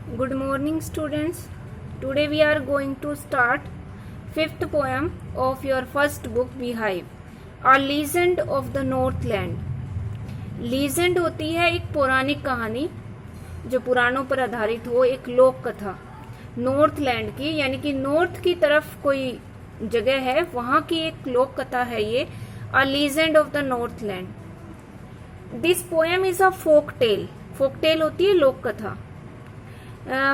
Good morning, students. Today we are going to start fifth poem of your first book, Beehive, A Legend of the Northland. Legend होती है एक पौराणिक कहानी जो पुराणों पर आधारित हो, एक लोक कथा नॉर्थलैंड की, यानी कि नॉर्थ की तरफ कोई जगह है, वहां की एक लोक कथा है ये, a legend of the Northland. This poem is a folk tale. Folk tale होती है लोक कथा.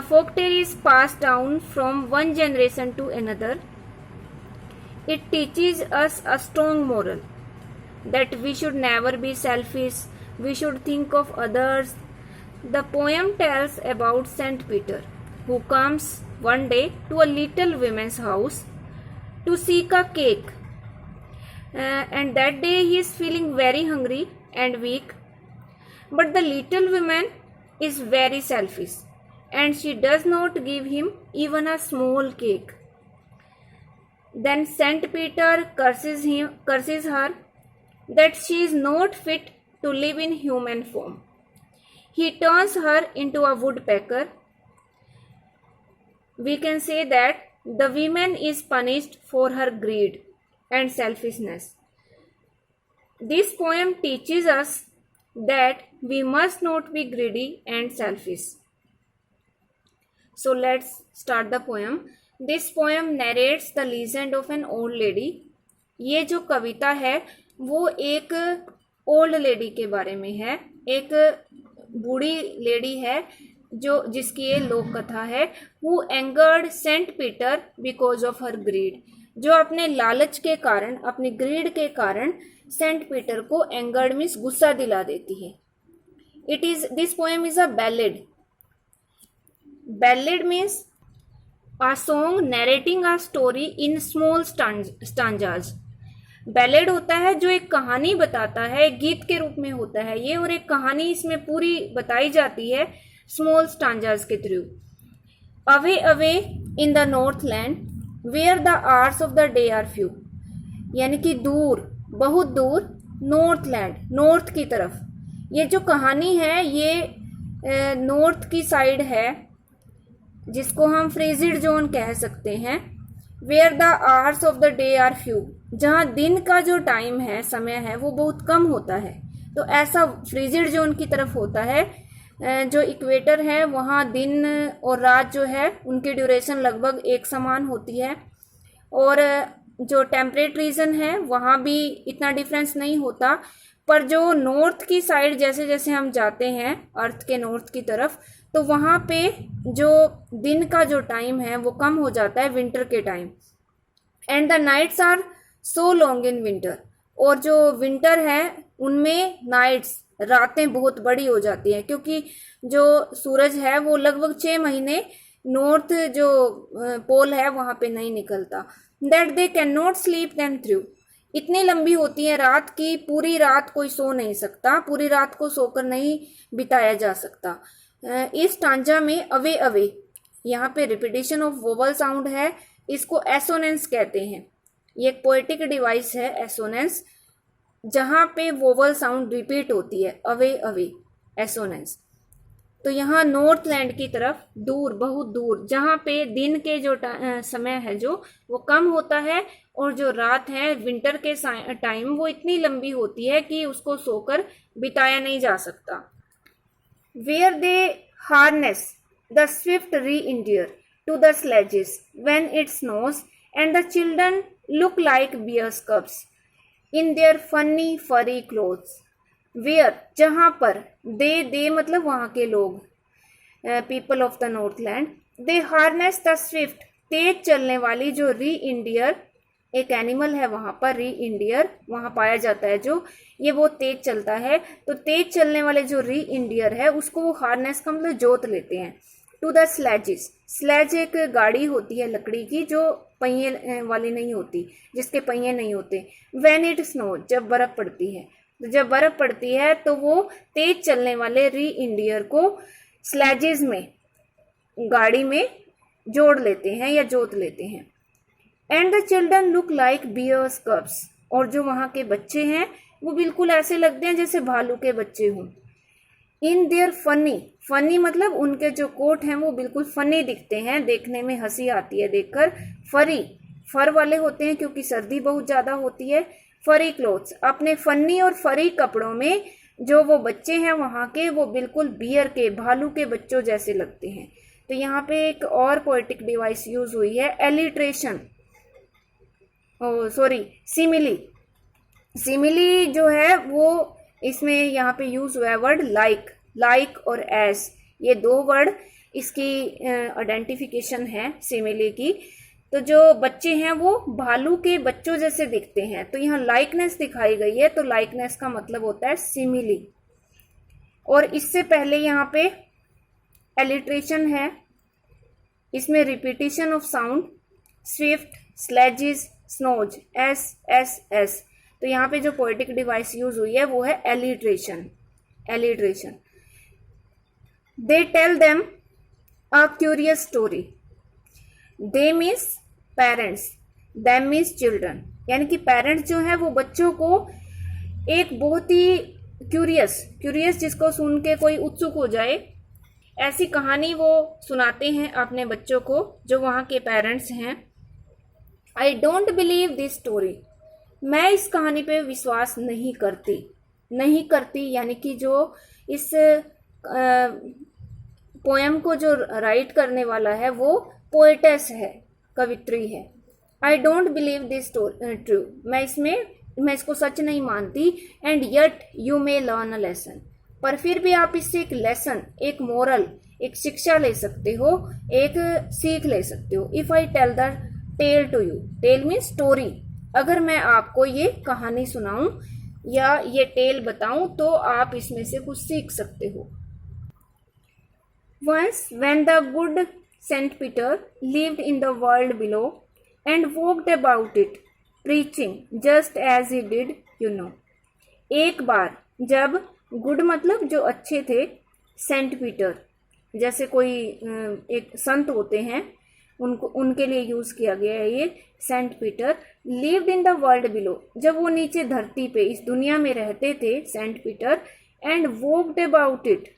Folk tale is passed down from one generation to another. It teaches us a strong moral that we should never be selfish, we should think of others. The poem tells about Saint Peter, who comes one day to a little woman's house to seek a cake. And that day he is feeling very hungry and weak. But the little woman is very selfish, and she does not give him even a small cake. Then Saint Peter curses her that she is not fit to live in human form. He turns her into a woodpecker. We can say that the woman is punished for her greed and selfishness. This poem teaches us that we must not be greedy and selfish. So let's start the poem. This poem narrates the legend of an old lady. ये जो कविता है वो एक old lady के बारे में है, एक बूढ़ी लेडी है जिसकी ये लोक कथा है. Who angered Saint Peter because of her greed. जो अपने लालच के कारण, अपनी ग्रीड के कारण सेंट पीटर को एंगर्ड मीन्स गुस्सा दिला देती है. This poem is a ballad. Ballad means a song narrating a story in small stanzas. Ballad होता है जो एक कहानी बताता है, एक गीत के रूप में होता है ये, और एक कहानी इसमें पूरी बताई जाती है small stanzas के through. Away away in the northland where the hours of the day are few. यानी कि दूर, बहुत दूर, नॉर्थलैंड, नॉर्थ की तरफ. ये जो कहानी है ये नॉर्थ की साइड है, जिसको हम फ्रीजिड जोन कह सकते हैं. Where the hours of the day are few. जहाँ दिन का जो टाइम है, समय है, वो बहुत कम होता है. तो ऐसा फ्रीजिड जोन की तरफ होता है. जो इक्वेटर है वहाँ दिन और रात जो है उनकी ड्यूरेशन लगभग एक समान होती है, और जो टेम्परेट रीजन है वहाँ भी इतना डिफरेंस नहीं होता. पर जो नॉर्थ की साइड जैसे जैसे हम जाते हैं अर्थ के नॉर्थ की तरफ, तो वहाँ पे जो दिन का जो टाइम है वो कम हो जाता है विंटर के time. And the nights are so long in winter. और जो विंटर है उनमें नाइट्स, रातें बहुत बड़ी हो जाती हैं, क्योंकि जो सूरज है वो लगभग 6 महीने नॉर्थ जो पोल है वहाँ पे नहीं निकलता. That they can not sleep them through. इतनी लंबी होती है रात की, पूरी रात कोई सो नहीं सकता, पूरी रात को सोकर नहीं बिताया जा सकता. इस टांजा में अवे अवे, यहाँ पे रिपीटेशन ऑफ वोवल साउंड है, इसको एसोनेंस कहते हैं. ये एक पोएटिक डिवाइस है एसोनेंस, जहाँ पे वोवल साउंड रिपीट होती है, अवे अवे, एसोनेंस. तो यहाँ नॉर्थलैंड की तरफ दूर, बहुत दूर, जहाँ पे दिन के जो समय है जो वो कम होता है, और जो रात है विंटर के टाइम वो इतनी लंबी होती है कि उसको सोकर बिताया नहीं जा सकता. Where they harness the swift reindeer to the sledges when it snows, and the children look like bear's cubs in their funny furry clothes. Where, जहाँ पर, they मतलब वहाँ के लोग, people of the northland, they harness the swift, तेज चलने वाली जो reindeer, एक एनिमल है वहां पर, री इंडियर वहां पाया जाता है, जो ये बहुत तेज चलता है. तो तेज चलने वाले जो री इंडियर है उसको वो हार्नेस का मतलब जोत लेते हैं. To the sledges. स्लेज एक गाड़ी होती है लकड़ी की जो पहिए वाली नहीं होती, जिसके पहिए नहीं होते. व्हेन इट स्नो, जब बर्फ पड़ती है, तो जब बर्फ पड़ती है तो वो तेज चलने वाले री इंडियर को स्लेजेस में, गाड़ी में जोड़ लेते हैं या जोत लेते हैं. And the children look like bears cubs. और जो वहाँ के बच्चे हैं वो बिल्कुल ऐसे लगते हैं जैसे भालू के बच्चे हों. इन देयर फनी, फनी मतलब उनके जो कोट हैं वो बिल्कुल फनी दिखते हैं, देखने में हंसी आती है देखकर। फरी, फर वाले होते हैं क्योंकि सर्दी बहुत ज़्यादा होती है। फरी क्लोथ्स, अपने फनी और फरी कपड़ों में जो वो बच्चे हैं वहाँ के, वो बिल्कुल बियर के, भालू के बच्चों जैसे लगते हैं। तो यहाँ पे एक और पोएटिक डिवाइस यूज हुई है, एलिट्रेशन, सॉरी सिमिली। सिमिली जो है वो इसमें यहाँ पे यूज हुआ है वर्ड लाइक, लाइक और एस, ये दो वर्ड इसकी आइडेंटिफिकेशन है सिमिली की। तो जो बच्चे हैं वो भालू के बच्चों जैसे दिखते हैं, तो यहाँ लाइकनेस दिखाई गई है, तो लाइकनेस का मतलब होता है सिमिली। और इससे पहले यहाँ पे एलिट्रेशन है, इसमें repetition of sound, swift, sledges, snows, S S S. तो यहाँ पे जो पोएटिक डिवाइस यूज हुई है वो है alliteration, alliteration. They tell them a curious story, they means parents, them means children, यानी कि पेरेंट्स जो है वो बच्चों को एक बहुत ही क्यूरियस, क्यूरियस जिसको सुन के कोई उत्सुक हो जाए, ऐसी कहानी वो सुनाते हैं अपने बच्चों को जो वहाँ के पेरेंट्स हैं। I don't believe this story, मैं इस कहानी पे विश्वास नहीं करती, नहीं करती, यानी कि जो इस पोएम को जो राइट करने वाला है वो पोएटेस है, कवित्री है। I don't believe this true, मैं इसको सच नहीं मानती। And yet you may learn a lesson, पर फिर भी आप इससे एक लेसन, एक मोरल, एक शिक्षा ले सकते हो, एक सीख ले सकते हो। If I tell the tale to you, tale means story, अगर मैं आपको ये कहानी सुनाऊं या ये टेल बताऊं तो आप इसमें से कुछ सीख सकते हो। Once when the good Saint Peter lived in the world below and walked about it preaching just as he did you know. एक बार जब, गुड मतलब जो अच्छे थे, सेंट पीटर जैसे कोई एक संत होते हैं उनको, उनके लिए यूज किया गया है ये Saint Peter. Lived in the world below, जब वो नीचे धरती पे इस दुनिया में रहते थे Saint Peter. And walked about it,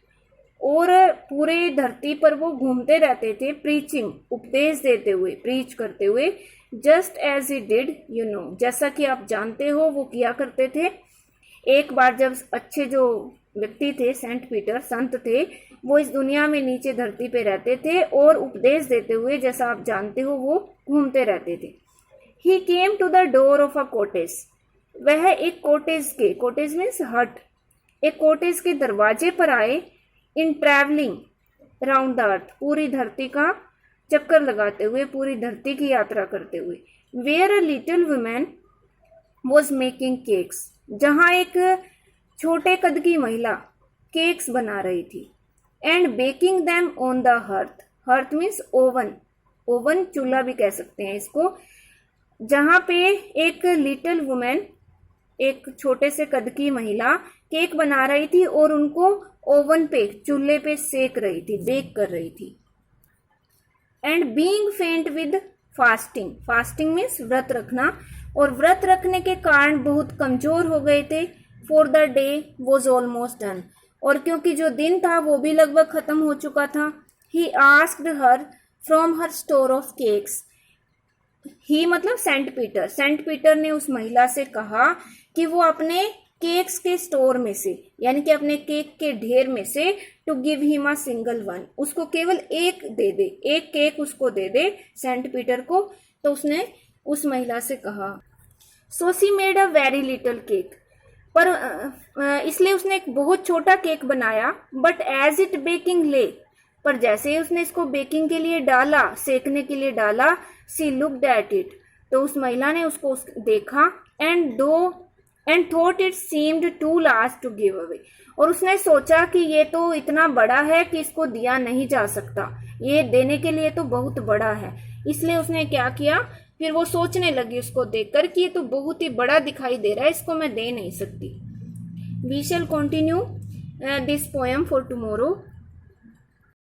और पूरे धरती पर वो घूमते रहते थे, प्रीचिंग उपदेश देते हुए, प्रीच करते हुए, just as he did you know, जैसा कि आप जानते हो वो किया करते थे। एक बार जब अच्छे जो व्यक्ति थे सेंट पीटर, संत थे, वो इस दुनिया में नीचे धरती पे रहते थे और उपदेश देते हुए, जैसा आप जानते हो, वो घूमते रहते थे। He came to the door of a cottage, वह एक कॉटेज के, कॉटेज मीन्स हट, एक कॉटेज के दरवाजे पर आए। इन ट्रैवलिंग राउंड द अर्थ, पूरी धरती का चक्कर लगाते हुए, पूरी धरती की यात्रा करते हुए। Where a little women was making cakes, जहाँ एक छोटे कद की महिला केक्स बना रही थी। And baking them on the hearth, hearth means oven, oven चूल्हा भी कह सकते हैं इसको, जहाँ पे एक लिटिल वुमेन, एक छोटे से कद की महिला केक बना रही थी और उनको ओवन पे, चूल्हे पे सेक रही थी, बेक कर रही थी। एंड बीइंग फेंट विद फास्टिंग, फास्टिंग मीन्स व्रत रखना, और व्रत रखने के कारण बहुत कमजोर हो गए थे। For the day was almost done, और क्योंकि जो दिन था वो भी लगभग खत्म हो चुका था। He asked her from her store of cakes, he मतलब सेंट पीटर, सेंट पीटर ने उस महिला से कहा कि वो अपने केक्स के स्टोर में से, यानी कि अपने केक के ढेर में से, to give him a single one, उसको केवल एक दे दे, एक केक उसको दे दे सेंट पीटर को। तो उसने उस महिला से कहा। So she made a very little cake, पर इसलिए उसने एक बहुत छोटा केक बनाया। बट एज इट बेकिंग ले, पर जैसे ही उसने इसको बेकिंग के लिए डाला, सेकने के लिए डाला, सी लुक्ड एट इट, तो उस महिला ने उसको देखा। And thought it seemed too large to give away, और उसने सोचा कि ये तो इतना बड़ा है कि इसको दिया नहीं जा सकता, ये देने के लिए तो बहुत बड़ा है। इसलिए उसने क्या किया, फिर वो सोचने लगी उसको देखकर कि ये तो बहुत ही बड़ा दिखाई दे रहा है, इसको मैं दे नहीं सकती। We shall continue this poem for tomorrow.